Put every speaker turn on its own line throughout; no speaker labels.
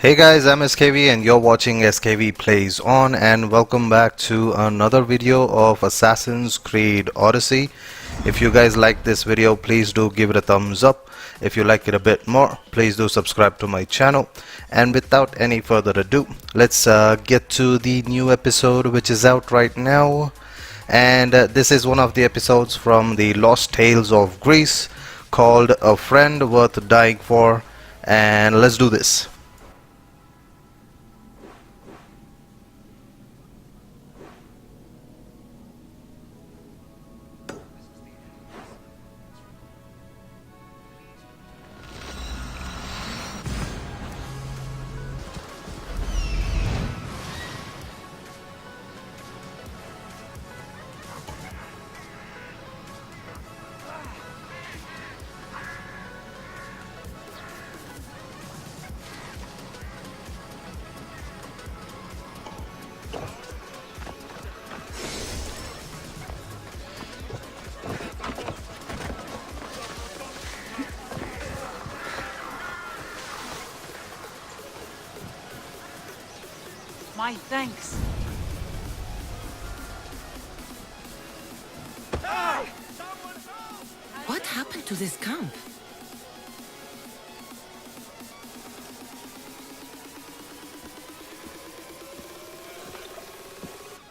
Hey guys, I'm SKV and you're watching SKV Plays On, and welcome back to another video of Assassin's Creed Odyssey. If you guys like this video, please do give it a thumbs up. If you like it a bit more, please do subscribe to my channel. And without any further ado, let's get to the new episode which is out right now. And this is one of the episodes from the Lost Tales of Greece called A Friend Worth Dying For. And let's do this.
My thanks.
What happened to this camp?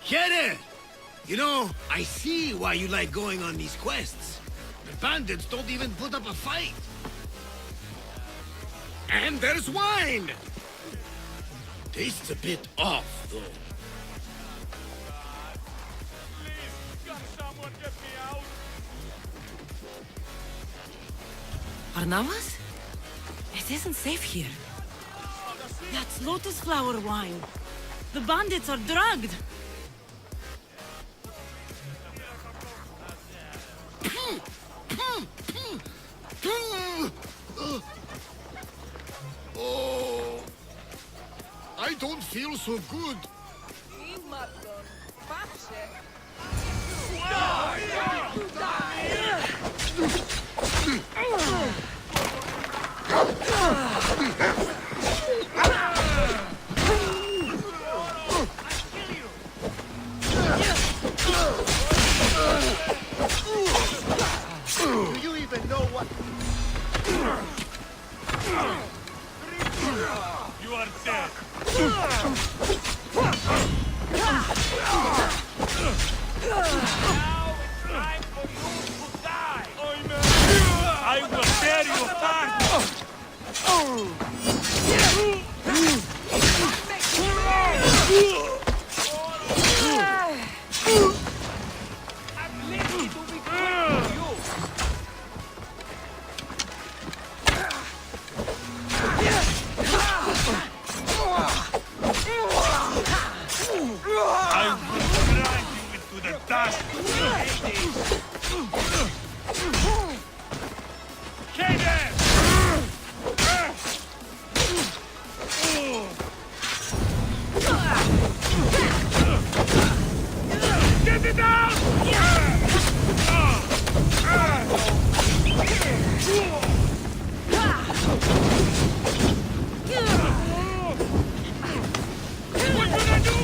Kere! You know, I see why you like going on these quests. The bandits don't even put up a fight. And there's wine! Tastes a bit off, though.
Barnabas? It isn't safe here.
That's lotus flower wine. The bandits are drugged.
Oh, I don't feel so good. Do you even know what?
You are dead. Now it's time for you to die. I will tear you apart. I'm ready to be quick with you. I will grind you into the dust. Kaden! Get it down! What should I do?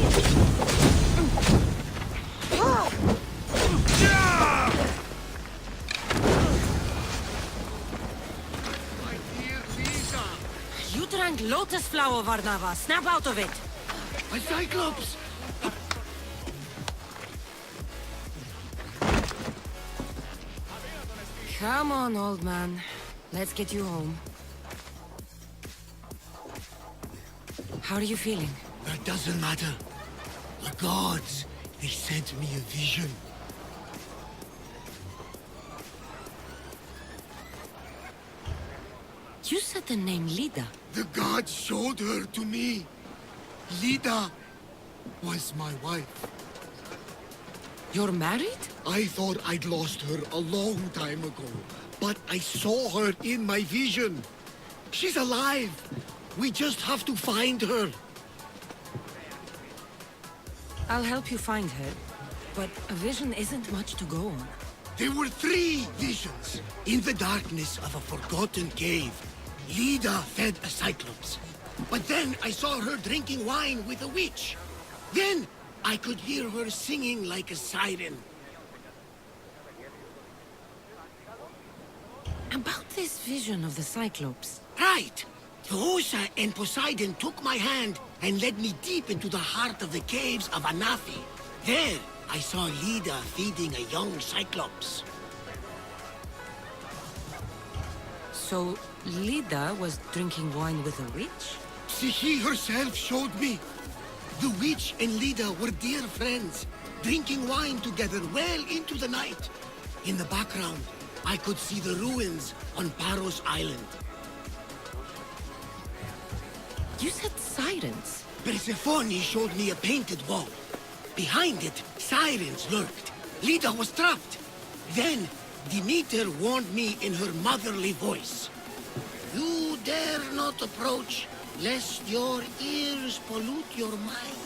My dear Lisa,
You drank lotus flower, Varnava. Snap out of it.
a Cyclops!
Come on, old man. Let's get you home. How are you feeling?
That doesn't matter. The gods, they sent me a vision.
You said the name Lida.
The gods showed her to me. Lida was my wife.
You're married?
I thought I'd lost her a long time ago, but I saw her in my vision. She's alive. We just have to find her.
I'll help you find her. But a vision isn't much to go on.
There were 3 visions. In the darkness of a forgotten cave, Lida fed a Cyclops. But But then I saw her drinking wine with a witch. Then I could hear her singing like a siren.
About this vision of the Cyclops.
Right. Theosa and Poseidon took my hand and led me deep into the heart of the caves of Anafi. There, I saw Leda feeding a young Cyclops.
So, Leda was drinking wine with a witch?
She herself showed me. The witch and Leda were dear friends, drinking wine together well into the night. In the background, I could see the ruins on Paros Island.
You said sirens.
Persephone showed me a painted wall. Behind it, sirens lurked. Leda was trapped. Then, Demeter warned me in her motherly voice. You dare not approach, lest your ears pollute your mind.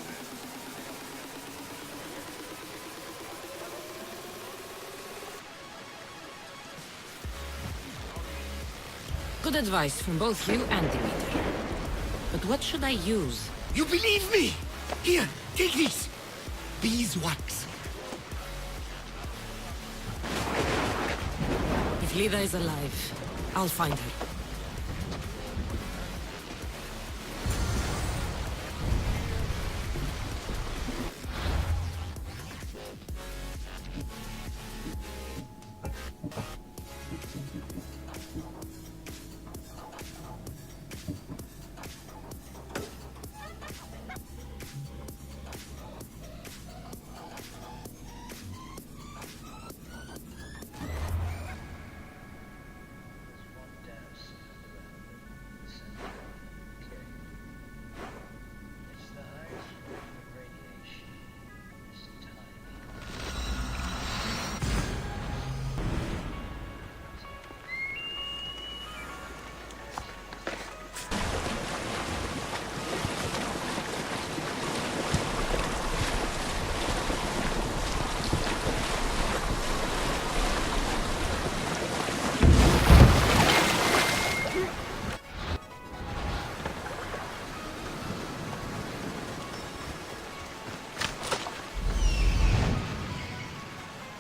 Good advice from both you and Demeter. But what should I use?
You believe me? Here, take this. Beeswax.
If Leda is alive, I'll find her.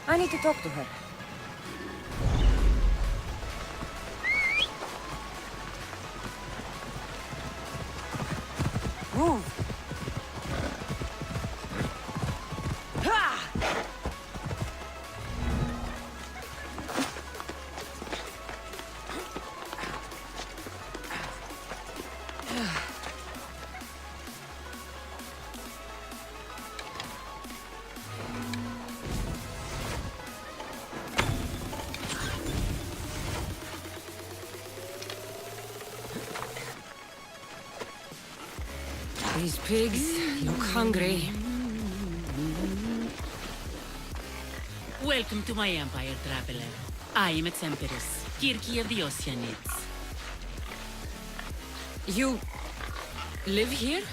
I need to talk to her. Move! These pigs look hungry.
Welcome to my empire, traveler. I am its empress, Kirki of the Oceanids.
You live here?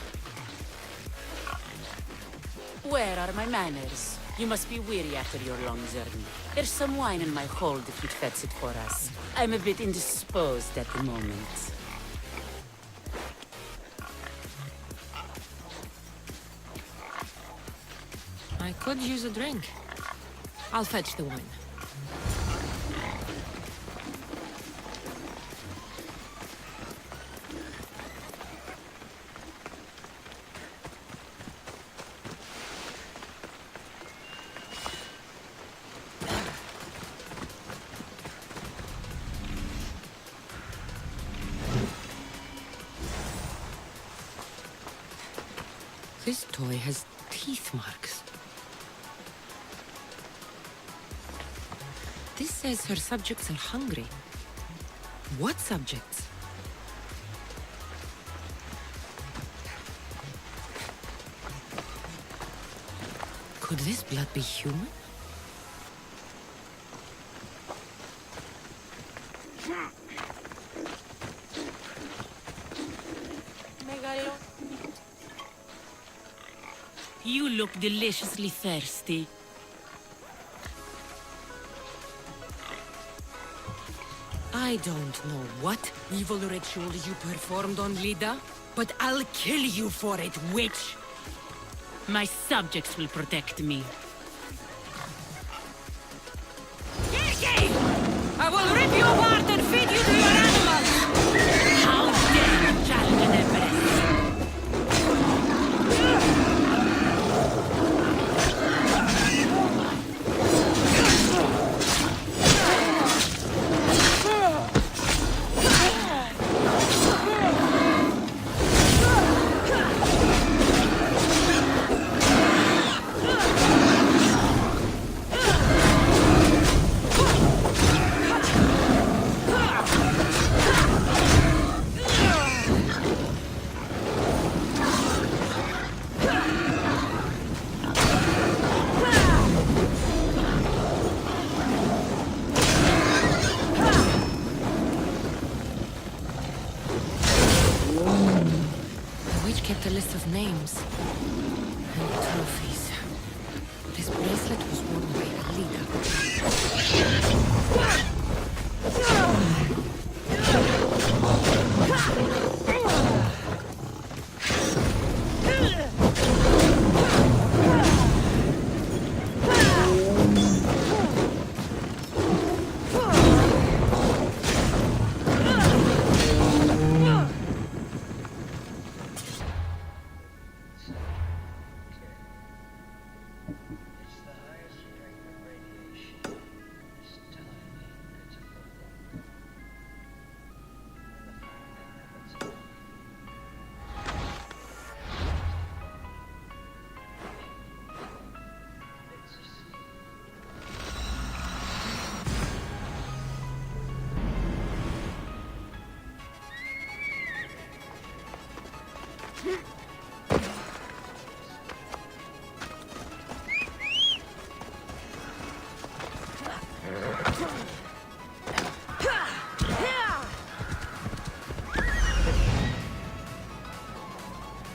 Where are my manners? You must be weary after your long journey. There's some wine in my hold if you'd fetch it for us. I'm a bit indisposed at the moment.
I could use a drink. I'll fetch the wine. This toy has teeth marks. This says her subjects are hungry. What subjects? Could this blood be human?
You look deliciously thirsty.
I don't know what evil ritual you performed on Leda, But I'll kill you for it, witch!
My subjects will protect me.
Kirki! I will rip you apart and feed you to your animals!
How dare you challenge an empress?
Kept a list of names and trophies. This bracelet was worn by a leader.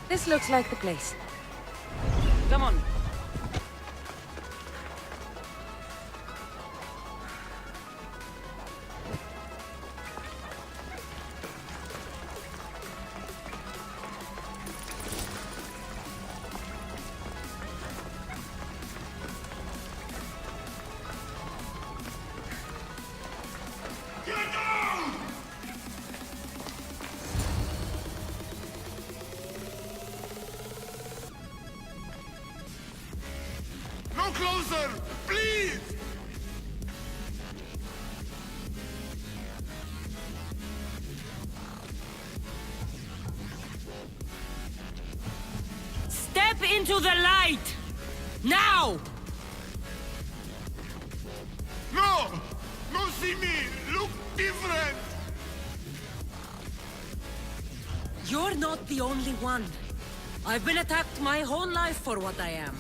This looks like the place.
Come on.
No closer! Please!
Step into the light! Now!
No! No see me! Look different!
You're not the only one. I've been attacked my whole life for what I am.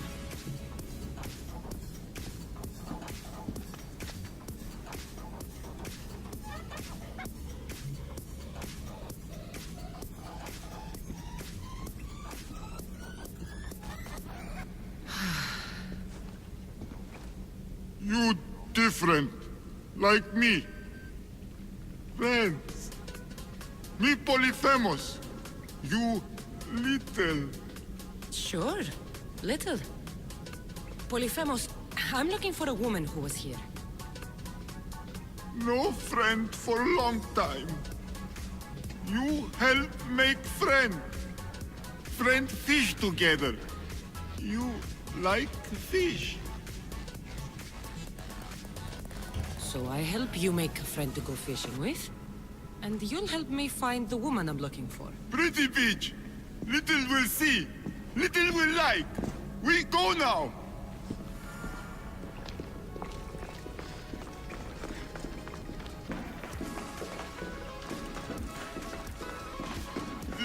You different. Like me. Friends. Me Polyphemus. You little.
Sure. Little. Polyphemus, I'm looking for a woman who was here.
No friend for long time. You help make friend. Friend fish together. You like fish.
So I help you make a friend to go fishing with, and you'll help me find the woman I'm looking for.
Pretty beach. Little will see. Little will like. We go now.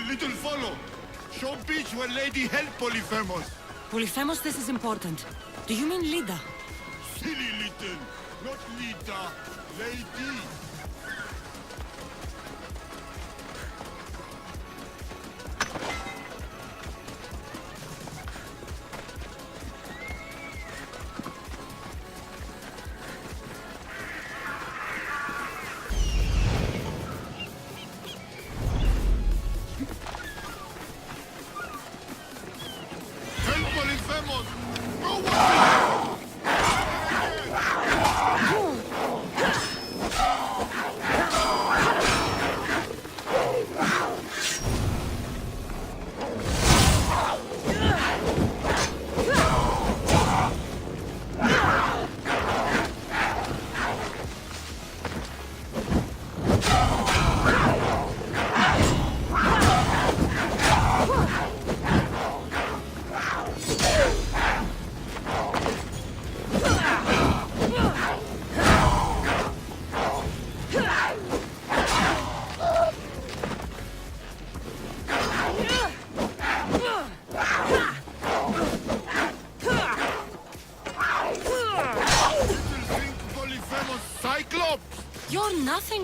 Little follow. Show beach where lady help Polyphemus.
Polyphemus, this is important. Do you mean Lida?
Silly little. Not Lita. Lady.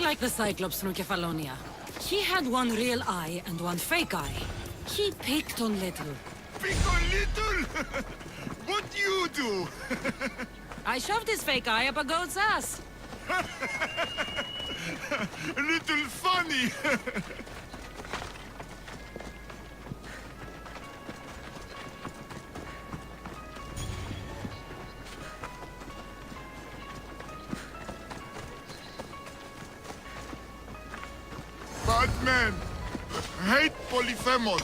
like the Cyclops from Kefalonia. He had one real eye and one fake eye. He picked on Little.
Pick on little! What you do?
I shoved his fake eye up a goat's ass.
A little funny. Batman! Hate Polyphemus!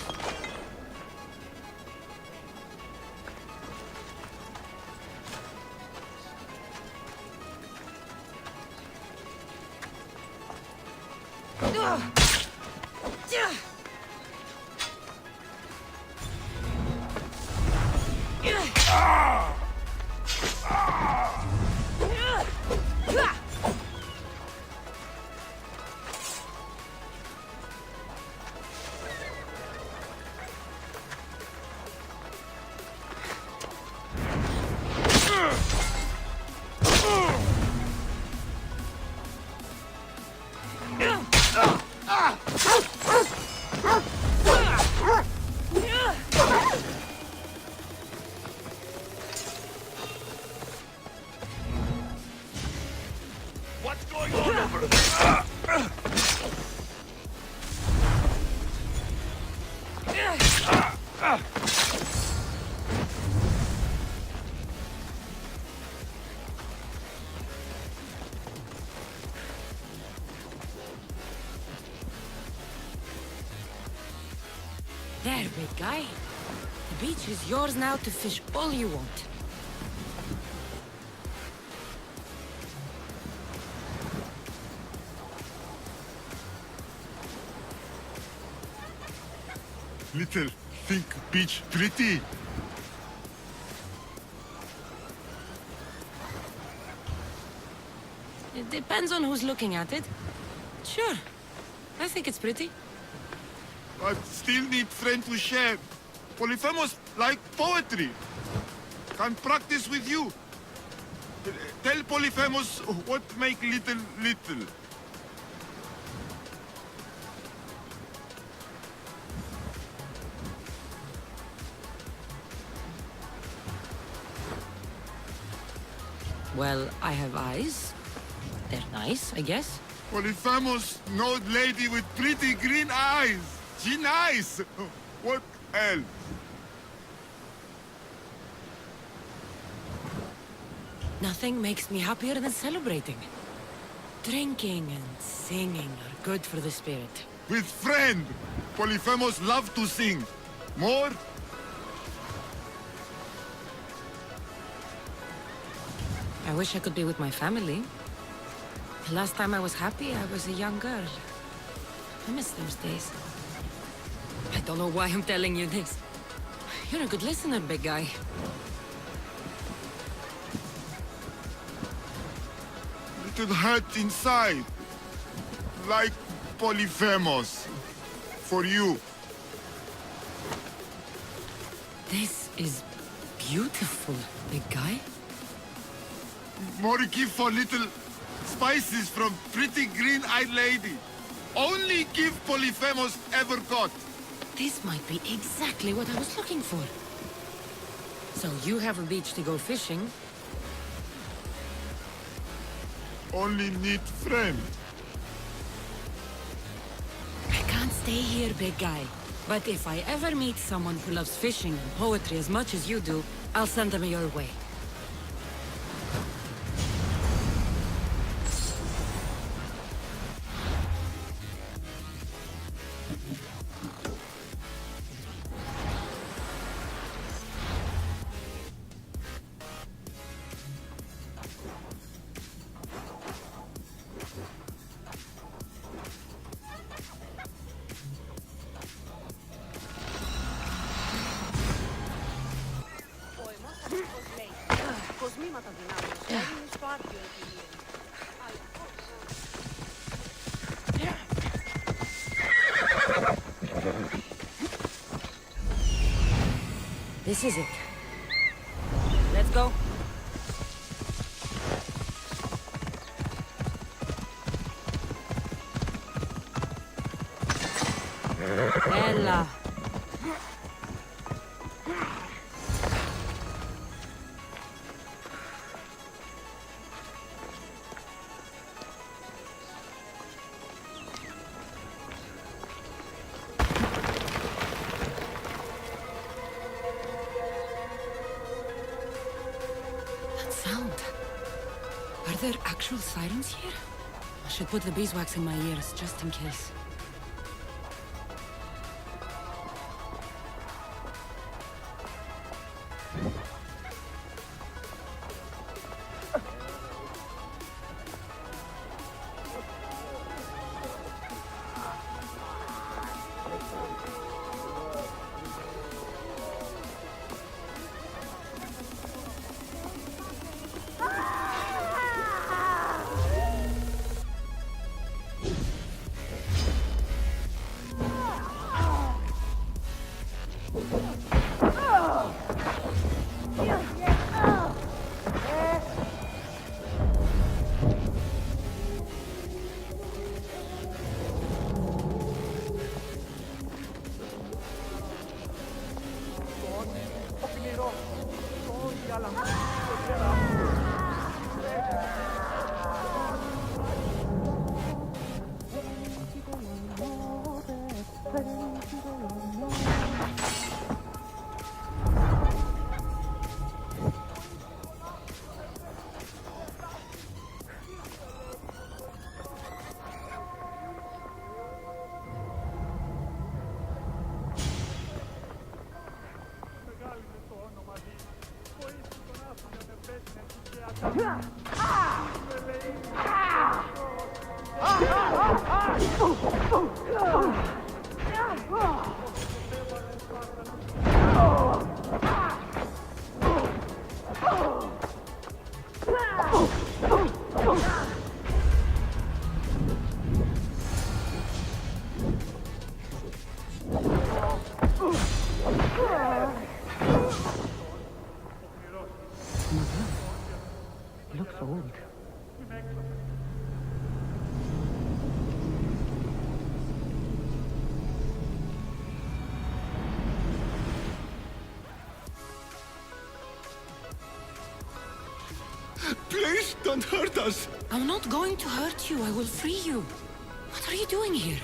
What's going on over there?
There, big guy. The beach is yours now to fish all you want.
Little, think beach pretty?
It depends on who's looking at it. Sure. I think it's pretty.
But still need friend to share. Polyphemus like poetry. Can practice with you. Tell Polyphemus what make little little.
Well, I have eyes. They're nice, I guess.
Polyphemus, no lady with pretty green eyes. She nice. What else?
Nothing makes me happier than celebrating. Drinking and singing are good for the spirit.
With friend. Polyphemus love to sing. More?
I wish I could be with my family. The last time I was happy, I was a young girl. I miss those days. I don't know why I'm telling you this. You're a good listener, big guy.
Little hurt inside. Like Polyphemus. For you.
This is beautiful, big guy.
More gift for little spices from pretty green-eyed lady. Only gift Polyphemus ever got.
This might be exactly what I was looking for. So you have a beach to go fishing.
Only need friend.
I can't stay here, big guy. But if I ever meet someone who loves fishing and poetry as much as you do, I'll send them your way. This is it. Let's go. Voila. That sound. Are there actual sirens here? I should put the beeswax in my ears, just in case.
Looks old.
Please don't hurt us.
I'm not going to hurt you. I will free you. What are you doing here?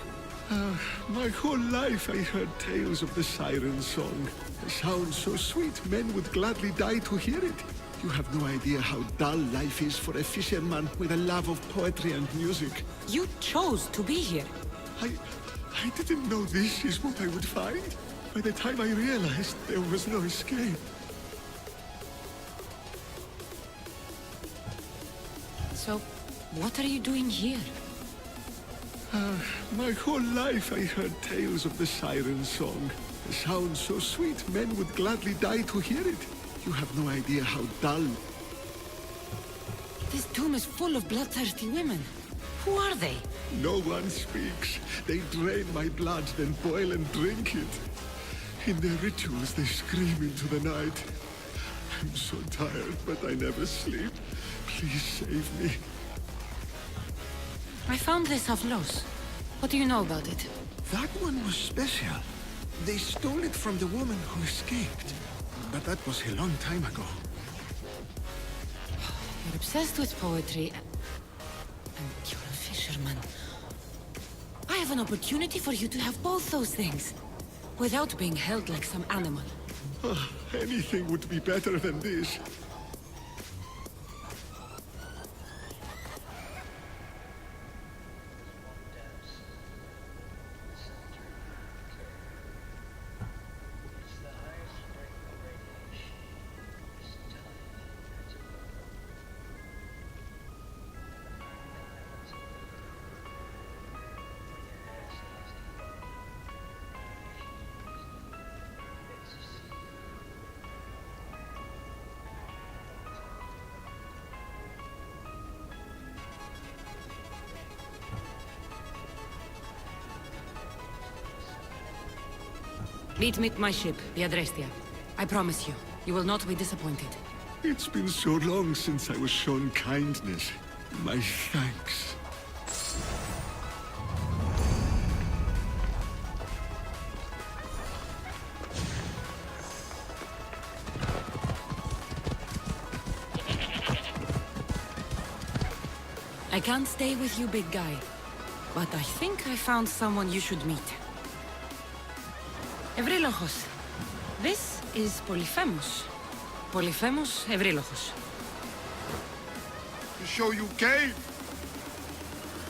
My whole life I heard tales of the siren song. A sound so sweet men would gladly die to hear it. You have no idea how dull life is for a fisherman with a love of poetry and music.
You chose to be here.
I didn't know this is what I would find. By the time I realized there was no escape.
So, what are you doing here?
My whole life I heard tales of the siren song. A sound so sweet men would gladly die to hear it. You have no idea how dull.
This tomb is full of bloodthirsty women. Who are they?
No one speaks. They drain my blood, then boil and drink it. In their rituals, they scream into the night. I'm so tired, but I never sleep. Please save me.
I found this off Los. What do you know about it?
That one was special. They stole it from the woman who escaped. But that was a long time ago.
You're obsessed with poetry, and you're a fisherman. I have an opportunity for you to have both those things, without being held like some animal.
Anything would be better than this.
Meet me at my ship, the Adrestia. I promise you, you will not be disappointed.
It's been so long since I was shown kindness. My thanks.
I can't stay with you, big guy. But I think I found someone you should meet. Ευρίλοχος. This is Polyphemus. Polyphemus Ευρίλοχος.
To show you cave?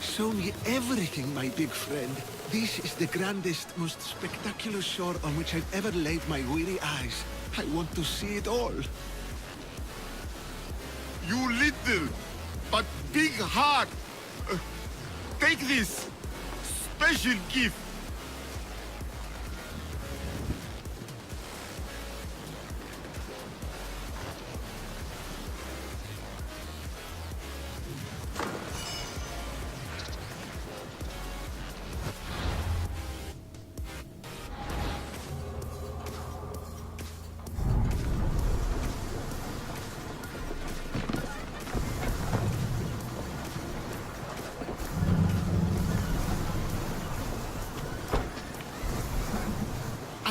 Show me everything, my big friend. This is the grandest, most spectacular shore on which I've ever laid my weary eyes. I want to see it all.
You little, but big heart. Take this special gift.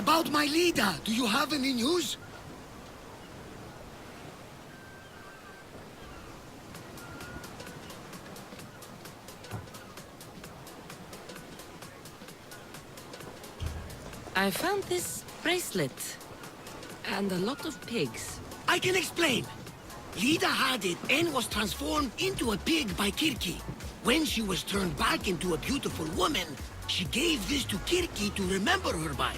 About my leader, do you have any news?
I found this bracelet. And a lot of pigs.
I can explain. Lida had it and was transformed into a pig by Kirki. When she was turned back into a beautiful woman, she gave this to Kirki to remember her by.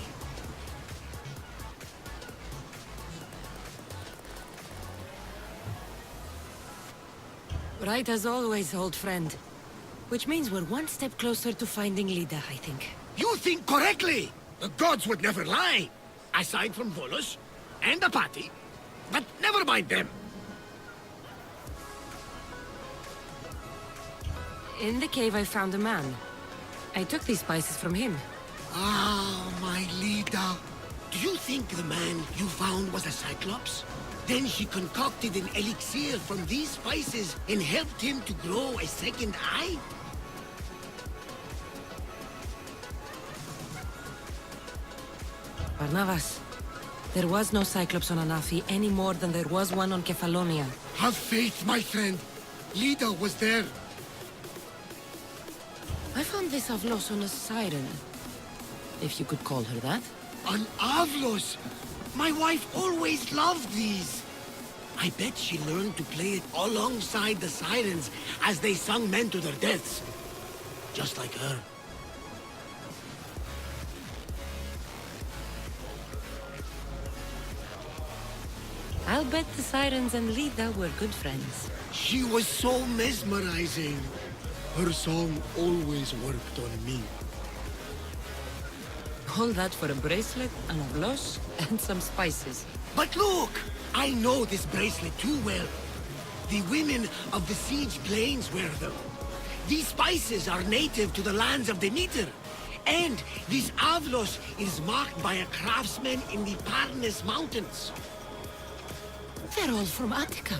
Right as always, old friend. Which means we're one step closer to finding Lida, I think.
You think correctly! The gods would never lie! Aside from Volos and Apati. But never mind them.
In the cave I found a man. I took these spices from him.
Ah, my Lida. Do you think the man you found was a Cyclops? Then she concocted an elixir from these spices and helped him to grow a second eye?
Barnabas, there was no Cyclops on Anafi any more than there was one on Kefalonia.
Have faith, my friend. Lida was there.
I found this Avlos on a siren. If you could call her that.
An Avlos! My wife always loved these. I bet she learned to play it alongside the sirens as they sung men to their deaths. Just like her.
I'll bet the sirens and Lida were good friends.
She was so mesmerizing. Her song always worked on me.
All that for a bracelet, an Avlos, and some spices.
But look! I know this bracelet too well. The women of the Siege Plains wear them. These spices are native to the lands of Demeter. And this Avlos is marked by a craftsman in the Parnes Mountains.
They're all from Attica.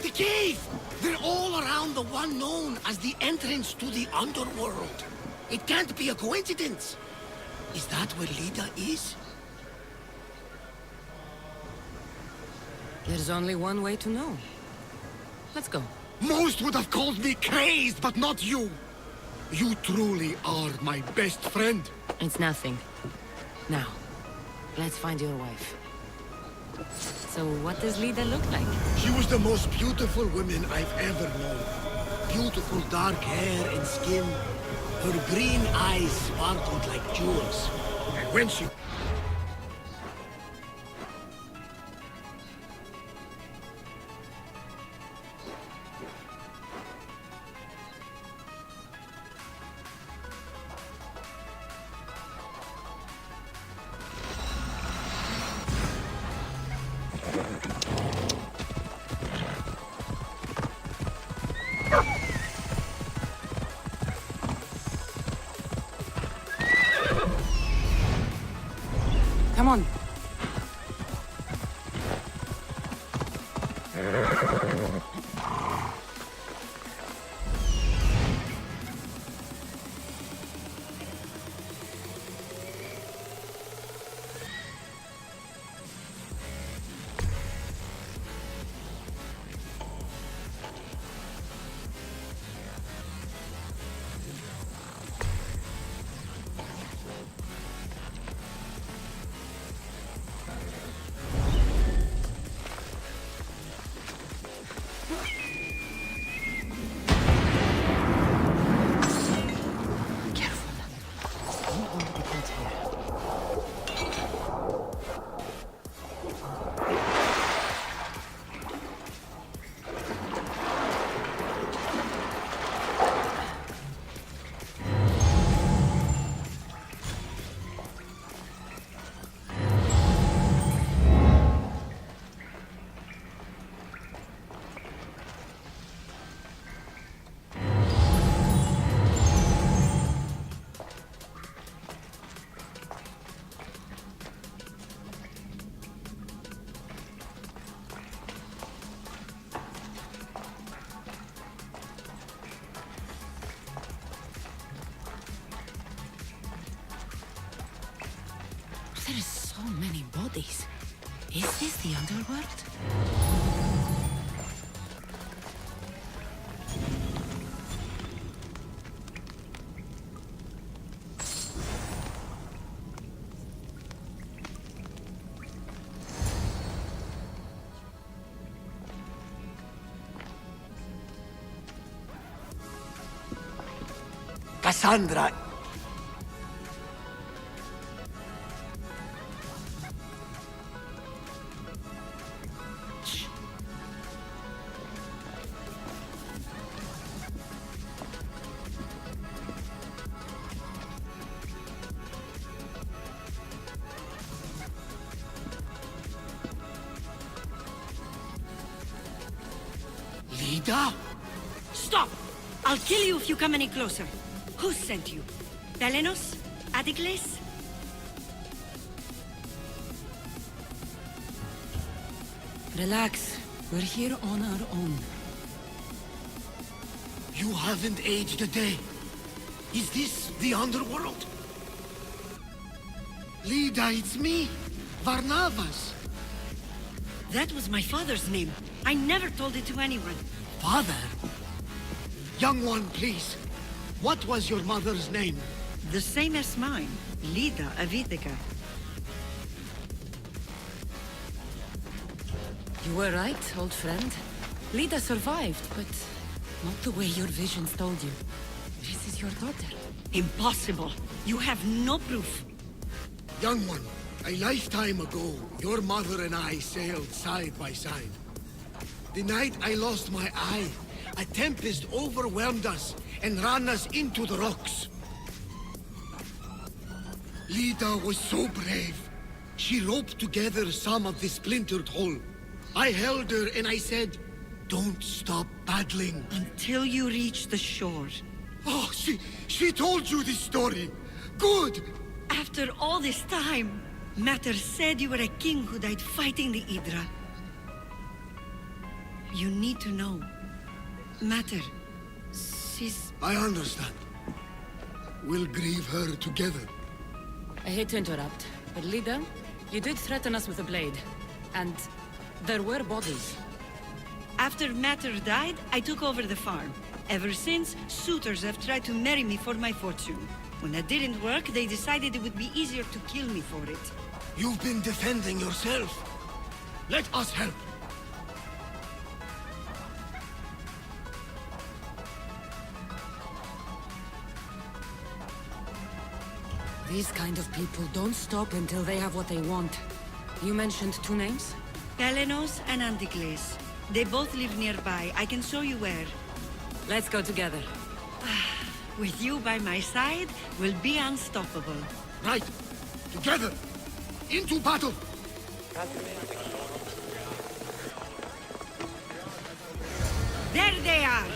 The cave! They're all around the one known as the entrance to the underworld. It can't be a coincidence. Is that where Lida is?
There's only one way to know. Let's go.
Most would have called me crazed, but not you. You truly are my best friend.
It's nothing. Now, let's find your wife. So what does Lida look like?
She was the most beautiful woman I've ever known. Beautiful dark hair and skin. Her green eyes sparkled like jewels. And when she...
Come on. There are so many bodies. Is this the underworld?
Cassandra. Lida?
Stop! I'll kill you if you come any closer. Who sent you? Belenos? Adicles?
Relax. We're here on our own.
You haven't aged a day. Is this the underworld? Lida, it's me, Varnavas.
That was my father's name. I never told it to anyone.
Father? Young one, please. What was your mother's name?
The same as mine. Lida Avitica.
You were right, old friend. Lida survived, but not the way your visions told you. This is your daughter.
Impossible. You have no proof.
Young one, a lifetime ago, your mother and I sailed side by side. The night I lost my eye, a tempest overwhelmed us and ran us into the rocks. Lida was so brave. She roped together some of the splintered hull. I held her and I said, "Don't stop paddling."
Until you reach the shore.
Oh, she told you this story. Good.
After all this time, Mater said you were a king who died fighting the Hydra. You need to know. Mater, she's...
I understand. We'll grieve her together.
I hate to interrupt, but Lida, you did threaten us with a blade. And there were bodies.
After Mater died, I took over the farm. Ever since, suitors have tried to marry me for my fortune. When that didn't work, they decided it would be easier to kill me for it.
You've been defending yourself. Let us help.
These kind of people don't stop until they have what they want. You mentioned two names?
Belenos and Anticles. They both live nearby. I can show you where.
Let's go together.
With you by my side, we'll be unstoppable.
Right. Together. Into battle.
There they are!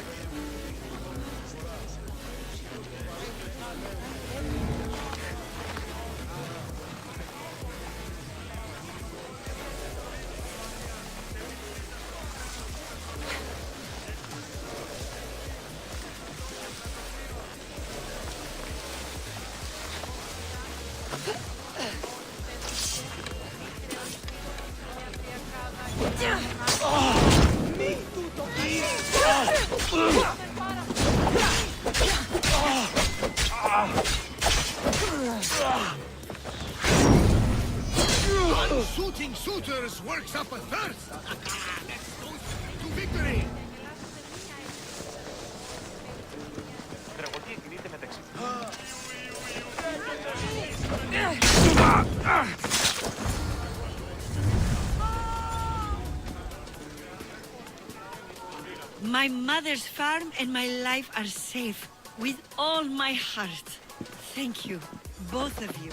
Shooting suitors works up a thirst. Let's go to victory.
My mother's farm and my life are safe. With all my heart. Thank you, both of you.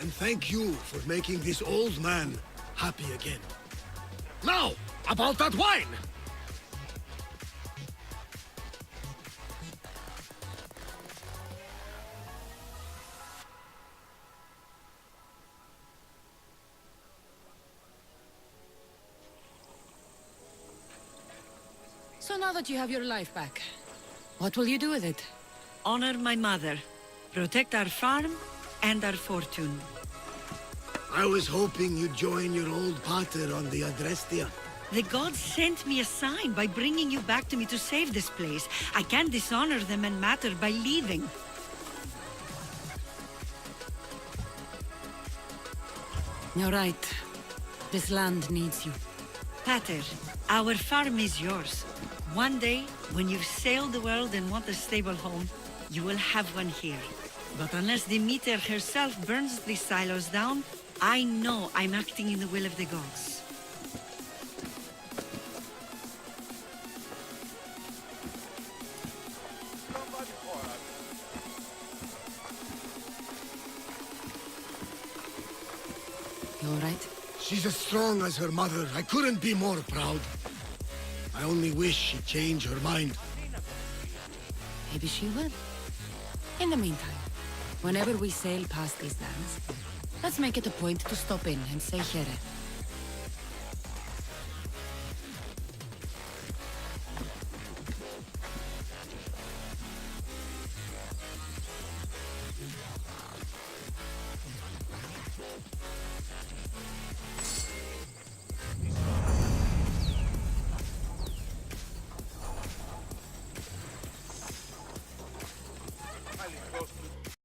And thank you for making this old man happy again. Now, about that wine!
So now that you have your life back, what will you do with it?
Honor my mother. Protect our farm and our fortune.
I was hoping you'd join your old pater on the Adrestia.
The gods sent me a sign by bringing you back to me to save this place. I can't dishonor them and Mater by leaving.
You're right. This land needs you.
Pater, our farm is yours. One day, when you've sailed the world and want a stable home, you will have one here. But unless Demeter herself burns these silos down, I know I'm acting in the will of the gods.
You alright?
She's as strong as her mother. I couldn't be more proud. I only wish she'd change her mind.
Maybe she will. In the meantime, whenever we sail past these lands, let's make it a point to stop in and say here.